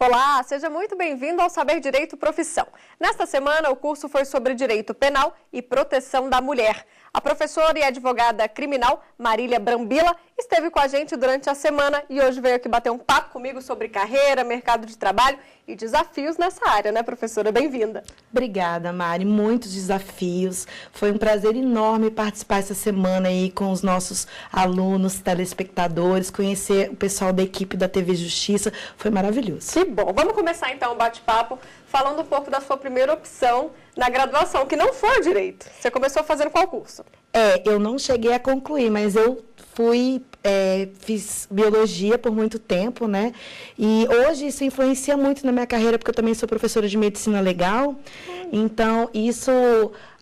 Olá, seja muito bem-vindo ao Saber Direito Profissão. Nesta semana, o curso foi sobre Direito Penal e Proteção da Mulher. A professora e advogada criminal Marília Brambila esteve com a gente durante a semana e hoje veio aqui bater um papo comigo sobre carreira, mercado de trabalho e desafios nessa área, né, professora? Bem-vinda. Obrigada, Mari. Muitos desafios. Foi um prazer enorme participar essa semana aí com os nossos alunos, telespectadores, conhecer o pessoal da equipe da TV Justiça. Foi maravilhoso. Que bom. Vamos começar então o bate-papo falando um pouco da sua primeira opção na graduação, que não foi o direito. Você começou fazendo qual curso? Eu não cheguei a concluir, mas eu fiz biologia por muito tempo, né? E hoje isso influencia muito na minha carreira, porque eu também sou professora de medicina legal. Então, isso,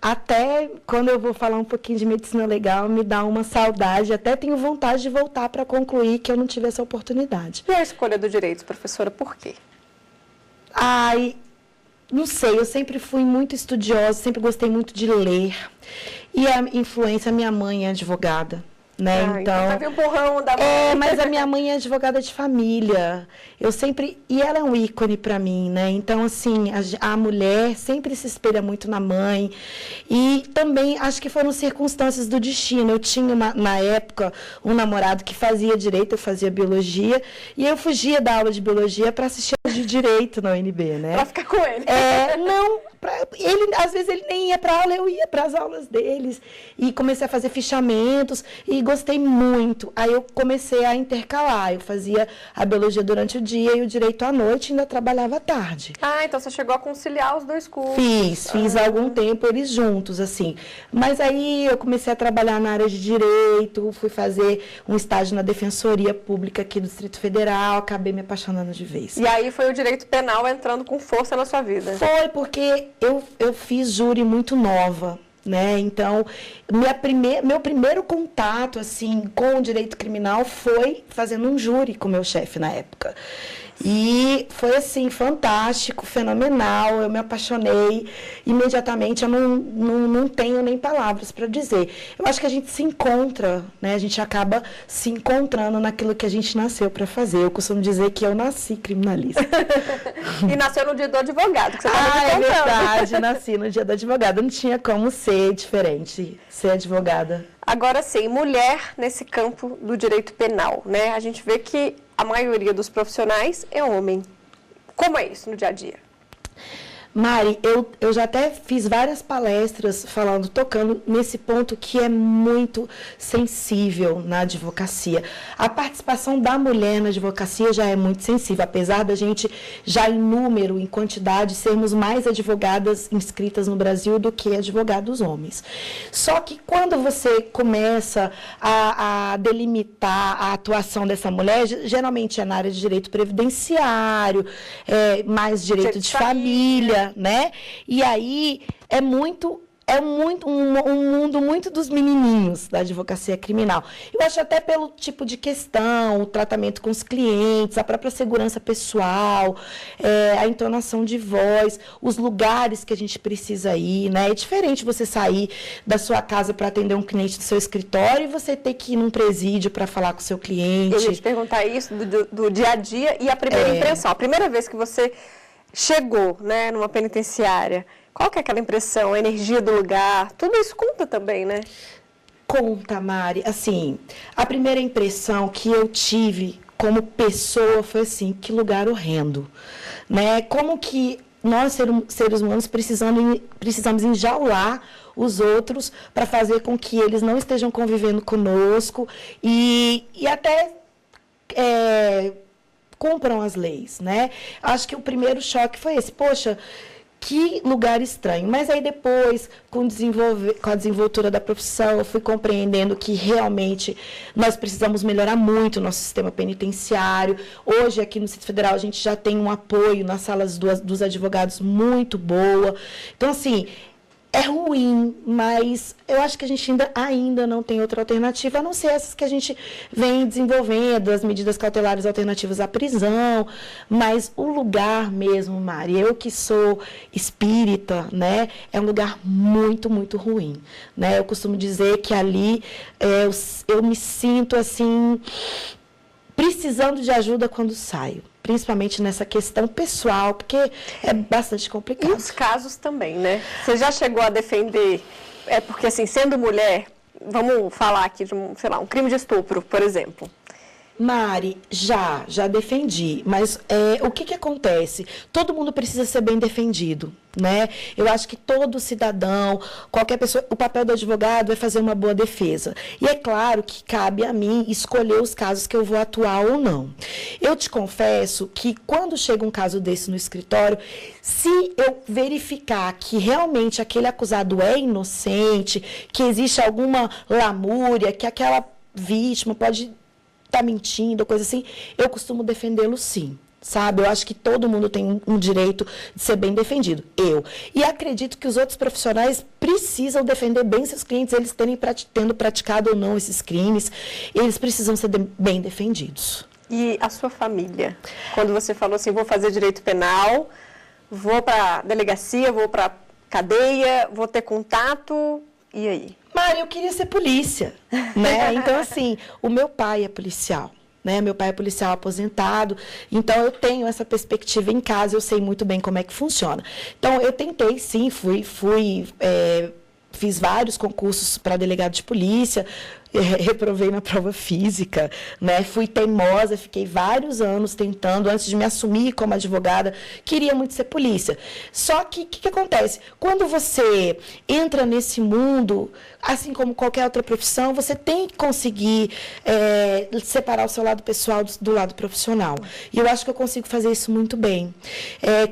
até quando eu vou falar um pouquinho de medicina legal, me dá uma saudade. Até tenho vontade de voltar para concluir, que eu não tive essa oportunidade. E a escolha do direito, professora, por quê? Não sei, eu sempre fui muito estudiosa, sempre gostei muito de ler. E a influência, minha mãe é advogada, né? Então teve um empurrão da mãe. Mas a minha mãe é advogada de família. E ela é um ícone para mim, né? Então, assim, a mulher sempre se espelha muito na mãe. E também acho que foram circunstâncias do destino. Eu tinha, na época, um namorado que fazia direito, eu fazia biologia, e eu fugia da aula de biologia para assistir aula de direito na UNB, né? Para ficar com ele. Às vezes ele nem ia para aula, eu ia para as aulas deles. E comecei a fazer fichamentos e gostei muito. Aí eu comecei a intercalar. Eu fazia a biologia durante o dia e o direito à noite e ainda trabalhava à tarde. Então você chegou a conciliar os dois cursos. Fiz há algum tempo eles juntos, assim. Mas aí eu comecei a trabalhar na área de direito, fui fazer um estágio na Defensoria Pública aqui do Distrito Federal, acabei me apaixonando de vez. E aí foi o direito penal entrando com força na sua vida? Foi, porque eu fiz júri muito nova, né? Então, meu primeiro contato, assim, com o direito criminal foi fazendo um júri com meu chefe na época. E foi, assim, fantástico, fenomenal, eu me apaixonei imediatamente, eu não tenho nem palavras para dizer. Eu acho que a gente se encontra, né? A gente acaba se encontrando naquilo que a gente nasceu para fazer. Eu costumo dizer que eu nasci criminalista. E nasceu no dia do advogado, que você estava me contando. É verdade, nasci no dia do advogado, não tinha como ser diferente, ser advogada. Agora sim, mulher nesse campo do direito penal, né? A gente vê que a maioria dos profissionais é homem. Como é isso no dia a dia? Mari, eu já até fiz várias palestras tocando nesse ponto que é muito sensível na advocacia. A participação da mulher na advocacia já é muito sensível, apesar da gente já em número, em quantidade, sermos mais advogadas inscritas no Brasil do que advogados homens. Só que quando você começa a delimitar a atuação dessa mulher, geralmente é na área de direito previdenciário, mais direito de família, né? E aí é um mundo muito dos menininhos da advocacia criminal. Eu acho até pelo tipo de questão, o tratamento com os clientes, a própria segurança pessoal, a entonação de voz, os lugares que a gente precisa ir, né? É diferente você sair da sua casa para atender um cliente do seu escritório e você ter que ir num presídio para falar com o seu cliente. Eu ia te perguntar isso do dia a dia e a primeira impressão. A primeira vez que você chegou, né, numa penitenciária, qual que é aquela impressão, a energia do lugar? Tudo isso conta também, né? Conta, Mari. Assim, a primeira impressão que eu tive como pessoa foi assim, que lugar horrendo, né? Como que nós, seres humanos, precisamos enjaular os outros para fazer com que eles não estejam convivendo conosco e até cumpram as leis, né? Acho que o primeiro choque foi esse. Poxa, que lugar estranho. Mas aí depois, com a desenvoltura da profissão, eu fui compreendendo que realmente nós precisamos melhorar muito o nosso sistema penitenciário. Hoje, aqui no Distrito Federal, a gente já tem um apoio nas salas dos advogados muito boa. Então, assim, é ruim, mas eu acho que a gente ainda não tem outra alternativa, a não ser essas que a gente vem desenvolvendo, as medidas cautelares alternativas à prisão, mas o lugar mesmo, Mari, eu que sou espírita, né, é um lugar muito, muito ruim, né? Eu costumo dizer que ali eu me sinto, assim, precisando de ajuda quando saio. Principalmente nessa questão pessoal, porque é bastante complicado. E os casos também, né? Você já chegou a defender, porque assim, sendo mulher, vamos falar aqui de um crime de estupro, por exemplo. Mari, já defendi, mas o que acontece? Todo mundo precisa ser bem defendido, né? Eu acho que todo cidadão, qualquer pessoa, o papel do advogado é fazer uma boa defesa. E é claro que cabe a mim escolher os casos que eu vou atuar ou não. Eu te confesso que quando chega um caso desse no escritório, se eu verificar que realmente aquele acusado é inocente, que existe alguma lamúria, que aquela vítima pode tá mentindo, coisa assim, eu costumo defendê-lo sim, sabe? Eu acho que todo mundo tem um direito de ser bem defendido. E acredito que os outros profissionais precisam defender bem seus clientes, eles tendo praticado ou não esses crimes, eles precisam ser bem defendidos. E a sua família? Quando você falou assim, vou fazer direito penal, vou para delegacia, vou para cadeia, vou ter contato, e aí? Mari, eu queria ser polícia, né? Então, assim, o meu pai é policial, né? Meu pai é policial aposentado, então eu tenho essa perspectiva em casa, eu sei muito bem como é que funciona. Então, eu tentei, sim, fiz vários concursos para delegado de polícia, reprovei na prova física, né? Fui teimosa, fiquei vários anos tentando, antes de me assumir como advogada, queria muito ser polícia. Só que, o que acontece? Quando você entra nesse mundo, assim como qualquer outra profissão, você tem que conseguir separar o seu lado pessoal do lado profissional. E eu acho que eu consigo fazer isso muito bem.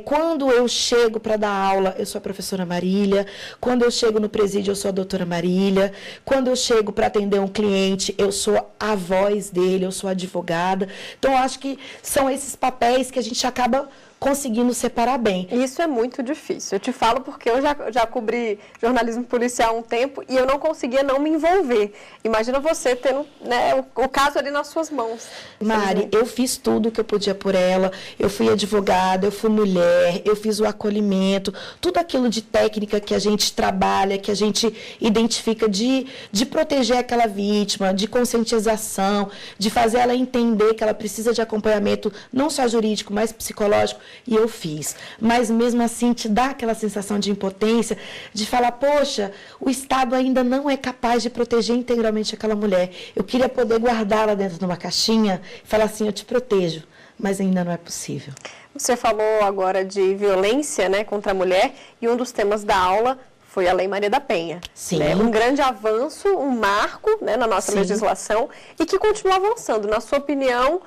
Quando eu chego para dar aula, eu sou a professora Marília. Quando eu chego no presídio, eu sou a doutora Marília. Quando eu chego para atender um cliente, eu sou a voz dele, eu sou a advogada. Então, eu acho que são esses papéis que a gente acaba conseguindo separar bem. Isso é muito difícil. Eu te falo porque eu já cobri jornalismo policial há um tempo e eu não conseguia não me envolver. Imagina você tendo, né, o caso ali nas suas mãos. Mari, eu fiz tudo o que eu podia por ela. Eu fui advogada, eu fui mulher, eu fiz o acolhimento, tudo aquilo de técnica que a gente trabalha, que a gente identifica de proteger aquela vítima, de conscientização, de fazer ela entender que ela precisa de acompanhamento, não só jurídico, mas psicológico. E eu fiz. Mas mesmo assim te dá aquela sensação de impotência, de falar, poxa, o Estado ainda não é capaz de proteger integralmente aquela mulher. Eu queria poder guardá-la dentro de uma caixinha e falar assim, eu te protejo, mas ainda não é possível. Você falou agora de violência, né, contra a mulher, e um dos temas da aula foi a Lei Maria da Penha. Sim. Né? Um grande avanço, um marco, né, na nossa legislação e que continua avançando. Na sua opinião,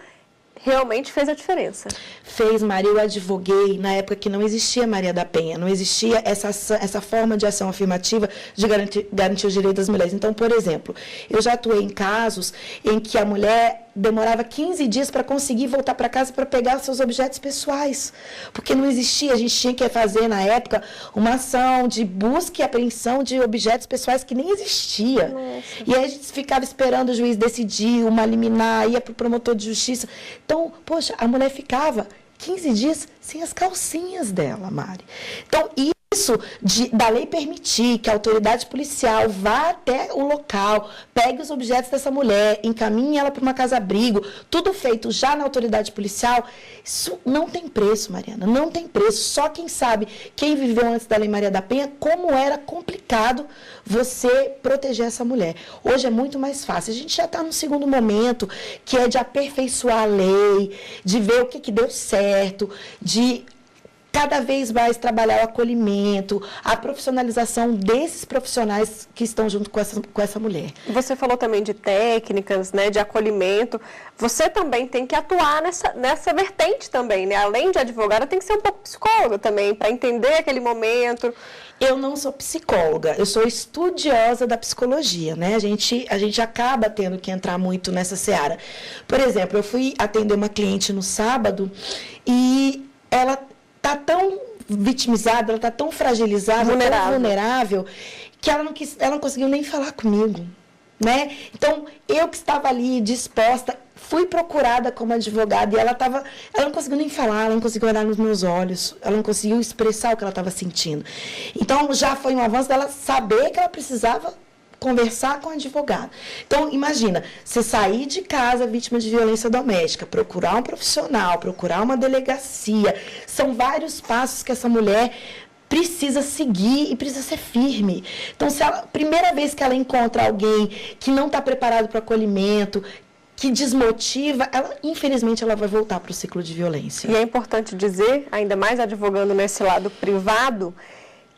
realmente fez a diferença? Fez, Maria. Eu advoguei na época que não existia Maria da Penha, não existia essa forma de ação afirmativa de garantir os direitos das mulheres. Então, por exemplo, eu já atuei em casos em que a mulher demorava 15 dias para conseguir voltar para casa para pegar seus objetos pessoais, porque não existia, a gente tinha que fazer na época uma ação de busca e apreensão de objetos pessoais que nem existia. Nossa. E aí a gente ficava esperando o juiz decidir, uma liminar, ia para o promotor de justiça. Então, poxa, a mulher ficava 15 dias sem as calcinhas dela, Mari. Então, isso da lei permitir que a autoridade policial vá até o local, pegue os objetos dessa mulher, encaminhe ela para uma casa-abrigo, tudo feito já na autoridade policial, isso não tem preço, Mariana, não tem preço. Só quem sabe, quem viveu antes da Lei Maria da Penha, como era complicado você proteger essa mulher. Hoje é muito mais fácil. A gente já está no segundo momento, que é de aperfeiçoar a lei, de ver o que deu certo, de cada vez mais trabalhar o acolhimento, a profissionalização desses profissionais que estão junto com essa mulher. Você falou também de técnicas, né, de acolhimento. Você também tem que atuar nessa vertente também, né? Além de advogada, tem que ser um pouco psicóloga também, para entender aquele momento. Eu não sou psicóloga, eu sou estudiosa da psicologia, né? A gente acaba tendo que entrar muito nessa seara. Por exemplo, eu fui atender uma cliente no sábado e ela está tão vitimizada, ela está tão fragilizada, tão vulnerável, que ela não conseguiu nem falar comigo, né? Então, eu que estava ali disposta, fui procurada como advogada e ela não conseguiu nem falar, ela não conseguiu olhar nos meus olhos, ela não conseguiu expressar o que ela estava sentindo. Então, já foi um avanço dela saber que ela precisava conversar com o advogado. Então, imagina, você sair de casa vítima de violência doméstica, procurar um profissional, procurar uma delegacia, são vários passos que essa mulher precisa seguir e precisa ser firme. Então, primeira vez que ela encontra alguém que não está preparado para o acolhimento, que desmotiva, infelizmente, ela vai voltar para o ciclo de violência. E é importante dizer, ainda mais advogando nesse lado privado,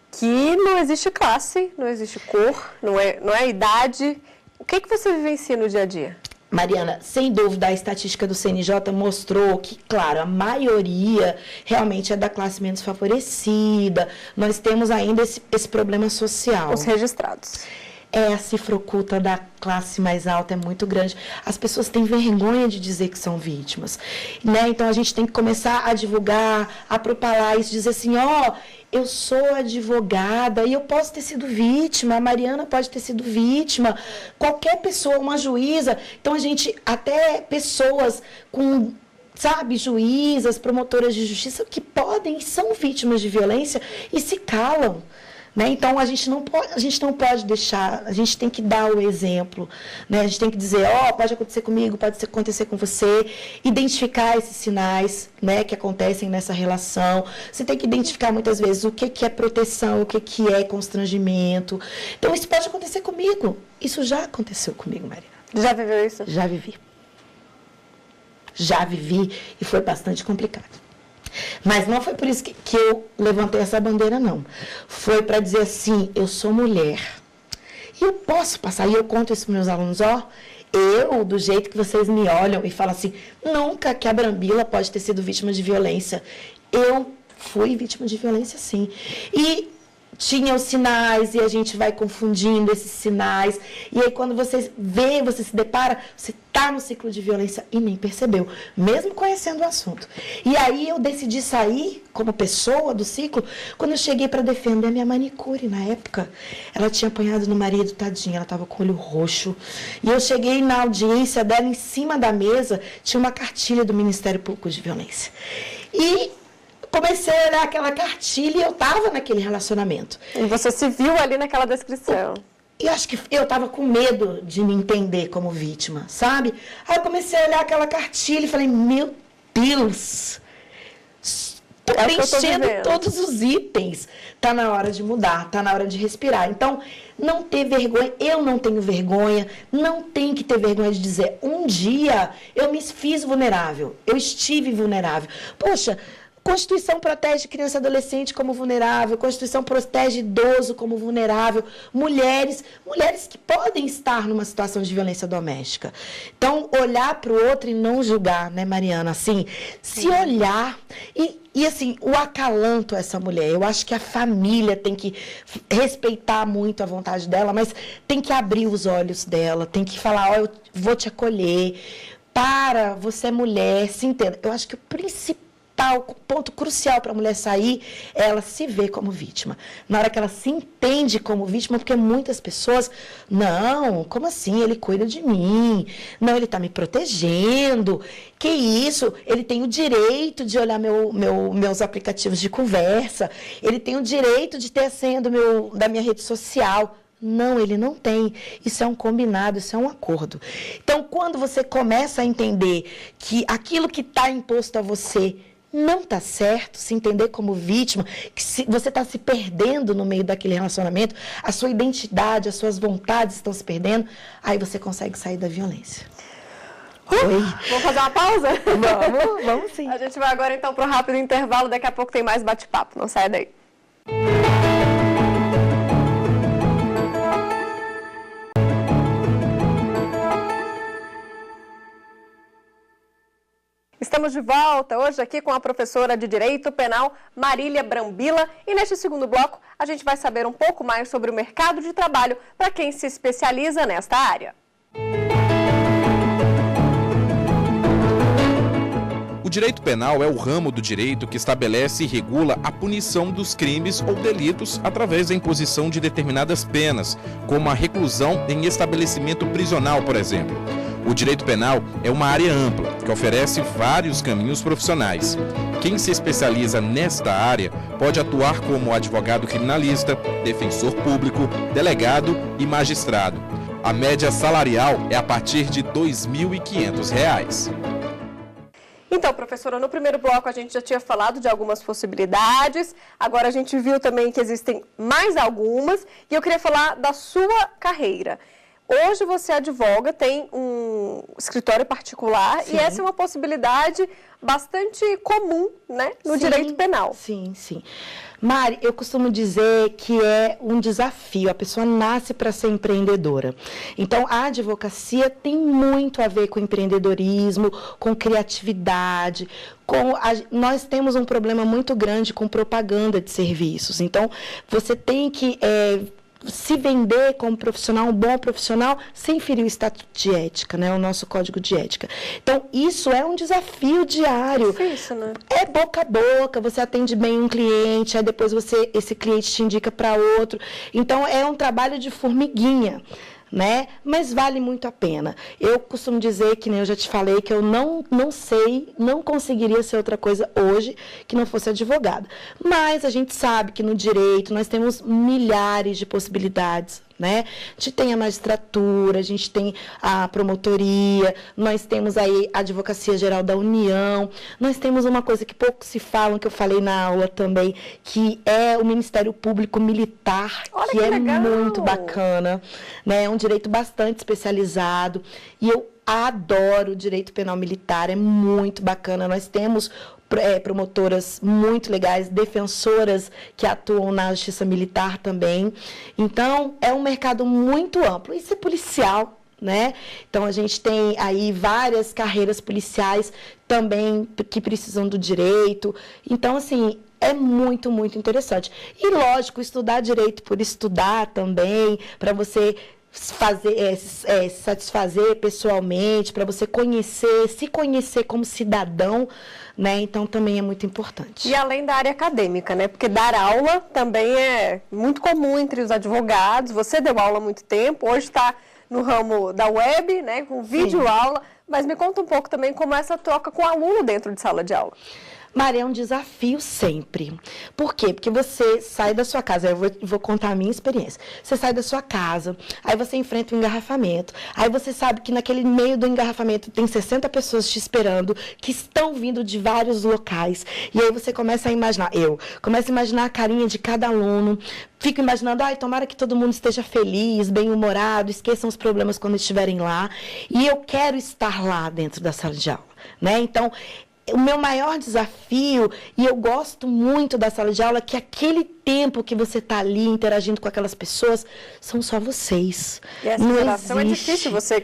que não existe classe, não existe cor, não é idade. O que você vivencia no dia a dia? Mariana, sem dúvida, a estatística do CNJ mostrou que, claro, a maioria realmente é da classe menos favorecida. Nós temos ainda esse problema social. Os registrados. A cifra oculta da classe mais alta é muito grande. As pessoas têm vergonha de dizer que são vítimas, né? Então, a gente tem que começar a divulgar, a propalar isso, dizer assim, eu sou advogada e eu posso ter sido vítima, a Mariana pode ter sido vítima, qualquer pessoa, uma juíza. Então, até pessoas com, juízas, promotoras de justiça que podem e são vítimas de violência e se calam. Né? Então, a gente não pode deixar, a gente tem que dar o exemplo, né? A gente tem que dizer, pode acontecer comigo, pode acontecer com você, identificar esses sinais, né, que acontecem nessa relação. Você tem que identificar muitas vezes o que é proteção, o que é constrangimento. Então, isso pode acontecer comigo. Isso já aconteceu comigo, Mariana. Já viveu isso? Já vivi. Já vivi e foi bastante complicado. Mas não foi por isso que eu levantei essa bandeira, não. Foi para dizer assim, eu sou mulher. E eu posso passar, e eu conto isso para meus alunos, eu, do jeito que vocês me olham e falam assim, nunca que a Brambila pode ter sido vítima de violência. Eu fui vítima de violência, sim. E tinha os sinais, e a gente vai confundindo esses sinais. E aí, quando você vê, você se depara, você está no ciclo de violência e nem percebeu, mesmo conhecendo o assunto. E aí, eu decidi sair como pessoa do ciclo quando eu cheguei para defender a minha manicure, na época. Ela tinha apanhado no marido, tadinha, ela estava com o olho roxo. E eu cheguei na audiência dela, em cima da mesa, tinha uma cartilha do Ministério Público de Violência. E comecei a olhar aquela cartilha e eu estava naquele relacionamento. E você se viu ali naquela descrição. E acho que eu estava com medo de me entender como vítima, sabe? Aí eu comecei a olhar aquela cartilha e falei, meu Deus, estou preenchendo todos os itens. Está na hora de mudar, está na hora de respirar. Então, não ter vergonha, eu não tenho vergonha, não tem que ter vergonha de dizer, um dia eu me fiz vulnerável, eu estive vulnerável. Poxa, Constituição protege criança e adolescente como vulnerável, Constituição protege idoso como vulnerável, mulheres que podem estar numa situação de violência doméstica. Então, olhar para o outro e não julgar, né, Mariana? Assim, se olhar e assim, o acalanto a essa mulher. Eu acho que a família tem que respeitar muito a vontade dela, mas tem que abrir os olhos dela, tem que falar, eu vou te acolher, você é mulher, se entenda. Eu acho que o principal, o ponto crucial para a mulher sair é ela se ver como vítima. Na hora que ela se entende como vítima, porque muitas pessoas, não, como assim? Ele cuida de mim, não, ele está me protegendo, que isso? Ele tem o direito de olhar meus aplicativos de conversa, ele tem o direito de ter a senha da minha rede social. Não, ele não tem. Isso é um combinado, isso é um acordo. Então, quando você começa a entender que aquilo que está imposto a você não está certo, se entender como vítima, que você está se perdendo no meio daquele relacionamento, a sua identidade, as suas vontades estão se perdendo, aí você consegue sair da violência. Vamos fazer uma pausa? Vamos sim. A gente vai agora então para um rápido intervalo, daqui a pouco tem mais bate-papo, não sai daí. Estamos de volta hoje aqui com a professora de Direito Penal, Marília Brambila, e neste segundo bloco a gente vai saber um pouco mais sobre o mercado de trabalho para quem se especializa nesta área. O direito penal é o ramo do direito que estabelece e regula a punição dos crimes ou delitos através da imposição de determinadas penas, como a reclusão em estabelecimento prisional, por exemplo. O direito penal é uma área ampla, que oferece vários caminhos profissionais. Quem se especializa nesta área pode atuar como advogado criminalista, defensor público, delegado e magistrado. A média salarial é a partir de R$ 2.500. Então, professora, no primeiro bloco a gente já tinha falado de algumas possibilidades, agora a gente viu também que existem mais algumas, e eu queria falar da sua carreira. Hoje você advoga, tem um escritório particular. Sim. E essa é uma possibilidade bastante comum, né, no direito penal. Sim, sim. Mari, eu costumo dizer que é um desafio, a pessoa nasce para ser empreendedora. Então, a advocacia tem muito a ver com empreendedorismo, com criatividade, nós temos um problema muito grande com propaganda de serviços. Então, você tem que se vender como profissional, um bom profissional, sem ferir o estatuto de ética, né? O nosso código de ética. Então, isso é um desafio diário. Difícil, né? É boca a boca, você atende bem um cliente, aí depois esse cliente te indica para outro. Então, é um trabalho de formiguinha, né? Mas vale muito a pena. Eu costumo dizer, que nem eu já te falei, que eu não conseguiria ser outra coisa hoje que não fosse advogada. Mas a gente sabe que no direito nós temos milhares de possibilidades, né? A gente tem a magistratura, a gente tem a promotoria, nós temos aí a Advocacia Geral da União, nós temos uma coisa que pouco se falam, que eu falei na aula também, que é o Ministério Público Militar, que é muito bacana, né? É um direito bastante especializado, e eu adoro o direito penal militar, é muito bacana. Nós temos promotoras muito legais, defensoras que atuam na justiça militar também. Então, é um mercado muito amplo. Isso é policial, né? Então, a gente tem aí várias carreiras policiais também que precisam do direito. Então, assim, é muito, muito interessante. E, lógico, estudar direito por estudar também, para você se satisfazer pessoalmente, para você se conhecer como cidadão, né? Então, também é muito importante. E além da área acadêmica, né? Porque dar aula também é muito comum entre os advogados. Você deu aula há muito tempo, hoje está no ramo da web, né? Com vídeo aula. Mas me conta um pouco também como é essa troca com o aluno dentro de sala de aula. Maria, é um desafio sempre. Por quê? Porque você sai da sua casa, eu vou contar a minha experiência. Você sai da sua casa, aí você enfrenta um engarrafamento, aí você sabe que naquele meio do engarrafamento tem 60 pessoas te esperando, que estão vindo de vários locais. E aí você começa a imaginar, começo a imaginar a carinha de cada aluno, fico imaginando, tomara que todo mundo esteja feliz, bem-humorado, esqueçam os problemas quando estiverem lá. E eu quero estar lá dentro da sala de aula, né? Então, o meu maior desafio, e eu gosto muito da sala de aula, que aquele tempo que você está ali interagindo com aquelas pessoas, são só vocês. E essa interação é difícil você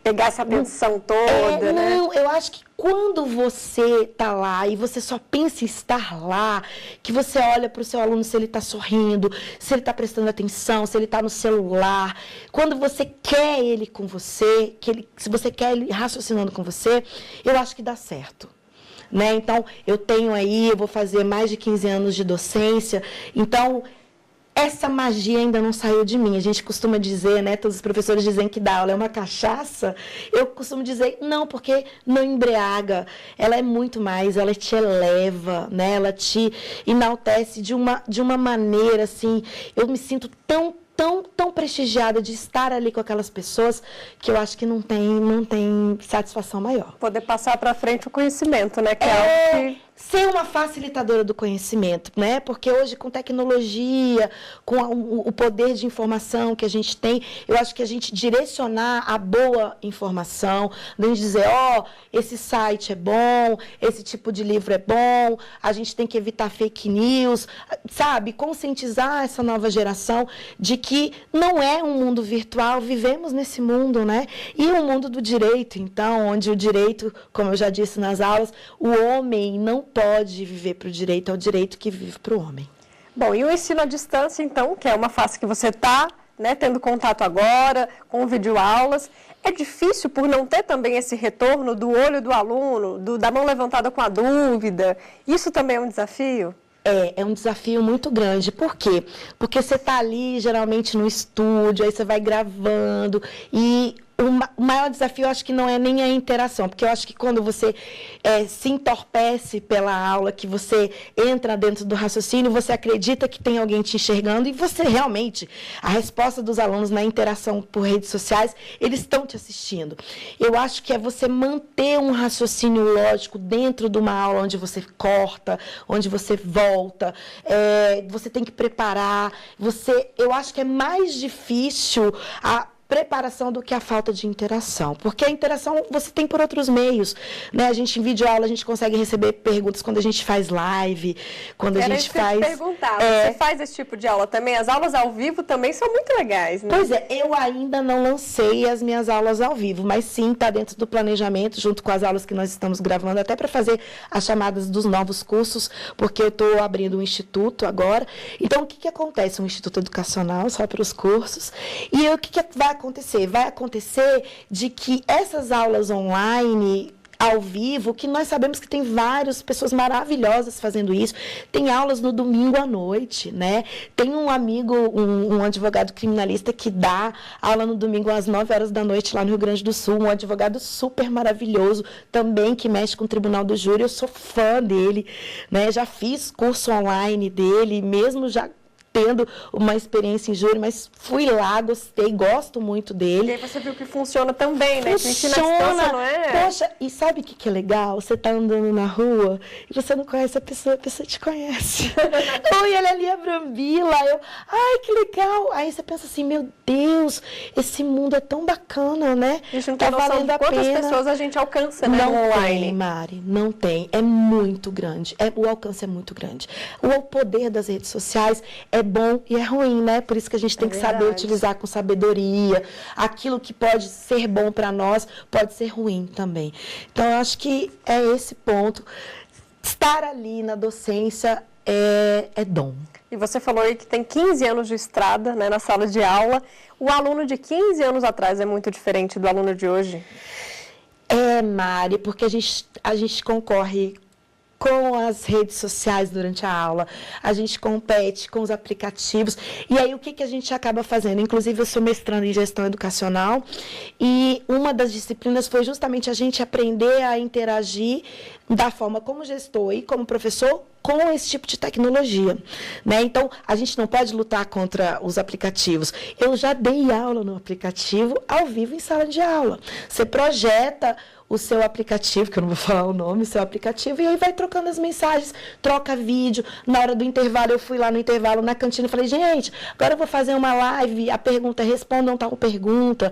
pegar essa atenção toda, né? Não, eu acho que quando você está lá e você só pensa em estar lá, que você olha para o seu aluno se ele está sorrindo, se ele está prestando atenção, se ele está no celular, quando você quer ele com você, se você quer ele raciocinando com você, eu acho que dá certo. Né? Então, eu vou fazer mais de 15 anos de docência, então, essa magia ainda não saiu de mim. A gente costuma dizer, né, todos os professores dizem que dar aula é uma cachaça, eu costumo dizer, não, porque não embriaga, ela é muito mais, ela te eleva, né? Ela te enaltece de uma maneira, assim, eu me sinto tão prestigiada de estar ali com aquelas pessoas, que eu acho que não tem satisfação maior. Poder passar para frente o conhecimento, né? Que é algo que... Ser uma facilitadora do conhecimento, né? Porque hoje, com tecnologia, com o poder de informação que a gente tem, eu acho que a gente direcionar a boa informação, a gente dizer, esse site é bom, esse tipo de livro é bom, a gente tem que evitar fake news, sabe? Conscientizar essa nova geração de que não é um mundo virtual, vivemos nesse mundo, né? E o mundo do direito, então, onde o direito, como eu já disse nas aulas, o homem não pode viver para o direito, é o direito que vive para o homem. Bom, e o ensino à distância, então, que é uma face que você está, né, tendo contato agora, com videoaulas, é difícil por não ter também esse retorno do olho do aluno, da mão levantada com a dúvida? Isso também é um desafio? É um desafio muito grande. Por quê? Porque você está ali, geralmente, no estúdio, aí você vai gravando, e o maior desafio, eu acho que não é nem a interação, porque eu acho que quando você se entorpece pela aula, que você entra dentro do raciocínio, você acredita que tem alguém te enxergando e você realmente, a resposta dos alunos na interação por redes sociais, eles estão te assistindo. Eu acho que é você manter um raciocínio lógico dentro de uma aula onde você corta, onde você volta, você tem que preparar, eu acho que é mais difícil a preparação do que a falta de interação, porque a interação você tem por outros meios, né? A gente em videoaula a gente consegue receber perguntas quando a gente faz live, quando a gente faz... perguntar, você faz esse tipo de aula também? As aulas ao vivo também são muito legais, né? Pois é, eu ainda não lancei as minhas aulas ao vivo, mas sim, está dentro do planejamento, junto com as aulas que nós estamos gravando, até para fazer as chamadas dos novos cursos, porque eu estou abrindo um instituto agora. Então, o que acontece? Um instituto educacional só para os cursos. E o que vai acontecer? Vai acontecer de que essas aulas online, ao vivo, que nós sabemos que tem várias pessoas maravilhosas fazendo isso, tem aulas no domingo à noite, né? Tem um amigo, um advogado criminalista que dá aula no domingo às 9 horas da noite lá no Rio Grande do Sul, um advogado super maravilhoso, também que mexe com o Tribunal do Júri, eu sou fã dele, né? Já fiz curso online dele, mesmo já tendo uma experiência em júri, mas fui lá, gostei, gosto muito dele. E aí você viu que funciona também, né? Funciona. Que ensina a distância, não é? Poxa, e sabe o que é legal? Você tá andando na rua e você não conhece a pessoa te conhece. Oi, ela ali é Brambila. Ai, que legal. Aí você pensa assim, meu Deus, esse mundo é tão bacana, né? A gente não tem noção de quantas pessoas a gente alcança, né? Não online. Tem, Mari, não tem. É muito grande. O alcance é muito grande. O poder das redes sociais é bom e é ruim, né? Por isso que a gente tem que saber utilizar com sabedoria. Aquilo que pode ser bom para nós pode ser ruim também. Então, eu acho que é esse ponto. Estar ali na docência é dom. E você falou aí que tem 15 anos de estrada, né, na sala de aula. O aluno de 15 anos atrás é muito diferente do aluno de hoje? Mari, porque a gente concorre com as redes sociais durante a aula, a gente compete com os aplicativos, e aí o que a gente acaba fazendo? Inclusive, eu sou mestranda em gestão educacional, e uma das disciplinas foi justamente a gente aprender a interagir da forma como gestor e como professor com esse tipo de tecnologia, né? Então, a gente não pode lutar contra os aplicativos. Eu já dei aula no aplicativo ao vivo em sala de aula. Você projeta o seu aplicativo, que eu não vou falar o nome, seu aplicativo, e aí vai trocando as mensagens, troca vídeo. Na hora do intervalo, eu fui lá no intervalo, na cantina, e falei, gente, agora eu vou fazer uma live, a pergunta, respondam tal pergunta.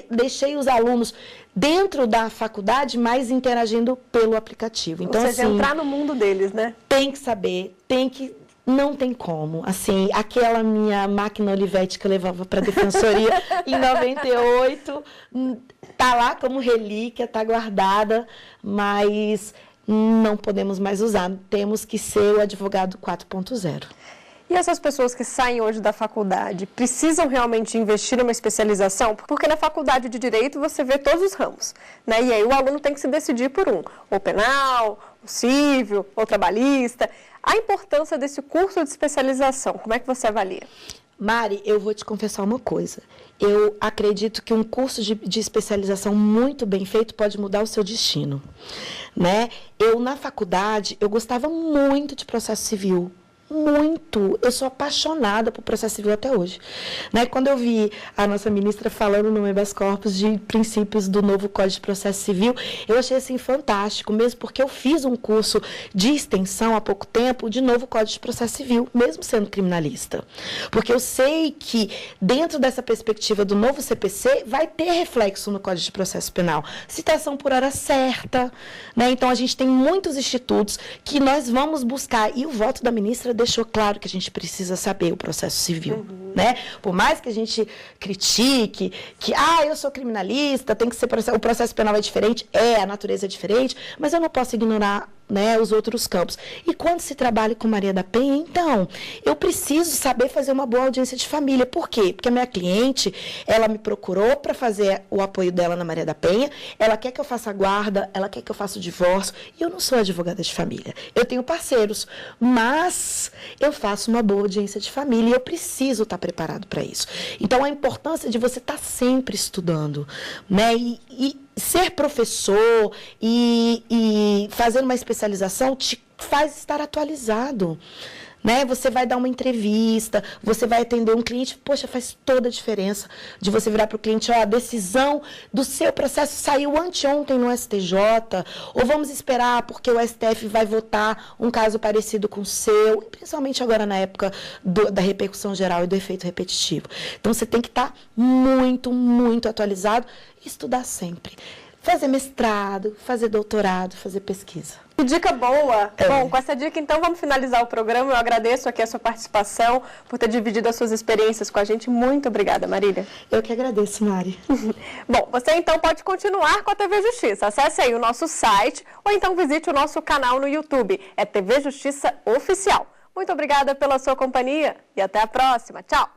Deixei os alunos dentro da faculdade, mas interagindo pelo aplicativo. Então, ou seja, assim, entrar no mundo deles, né? Tem que saber, não tem como. Assim, aquela minha máquina Olivetti que eu levava para a defensoria em 98, tá lá como relíquia, tá guardada, mas não podemos mais usar. Temos que ser o advogado 4.0. E essas pessoas que saem hoje da faculdade precisam realmente investir numa especialização? Porque na faculdade de Direito você vê todos os ramos, né? E aí o aluno tem que se decidir por um, ou penal, ou civil, ou trabalhista. A importância desse curso de especialização, como é que você avalia? Mari, eu vou te confessar uma coisa. Eu acredito que um curso de especialização muito bem feito pode mudar o seu destino, né? Na faculdade, eu gostava muito de processo civil. Muito. Eu sou apaixonada por processo civil até hoje. Né? Quando eu vi a nossa ministra falando no habeas corpus de princípios do novo Código de Processo Civil, eu achei assim fantástico, mesmo porque eu fiz um curso de extensão há pouco tempo de novo Código de Processo Civil, mesmo sendo criminalista. Porque eu sei que dentro dessa perspectiva do novo CPC vai ter reflexo no Código de Processo Penal. Citação por hora certa, né? Então a gente tem muitos institutos que nós vamos buscar, e o voto da ministra deixou claro que a gente precisa saber o processo civil, né? Por mais que a gente critique, que, eu sou criminalista, tem que ser o processo penal é diferente, a natureza é diferente, mas eu não posso ignorar né, os outros campos. E quando se trabalha com Maria da Penha, então, eu preciso saber fazer uma boa audiência de família. Por quê? Porque a minha cliente, ela me procurou para fazer o apoio dela na Maria da Penha, ela quer que eu faça a guarda, ela quer que eu faça o divórcio, e eu não sou advogada de família. Eu tenho parceiros, mas eu faço uma boa audiência de família e eu preciso estar preparado para isso. Então, a importância de você estar sempre estudando, né, e ser professor e fazer uma especialização te faz estar atualizado, né? Você vai dar uma entrevista, você vai atender um cliente, poxa, faz toda a diferença de você virar para o cliente, ó, a decisão do seu processo saiu anteontem no STJ, ou vamos esperar porque o STF vai votar um caso parecido com o seu, principalmente agora na época da repercussão geral e do efeito repetitivo. Então, você tem que estar muito, muito atualizado e estudar sempre. Fazer mestrado, fazer doutorado, fazer pesquisa. Que dica boa! Bom, com essa dica, então, vamos finalizar o programa. Eu agradeço aqui a sua participação, por ter dividido as suas experiências com a gente. Muito obrigada, Marília. Eu que agradeço, Mari. Bom, você então pode continuar com a TV Justiça. Acesse aí o nosso site ou então visite o nosso canal no YouTube. É TV Justiça Oficial. Muito obrigada pela sua companhia e até a próxima. Tchau!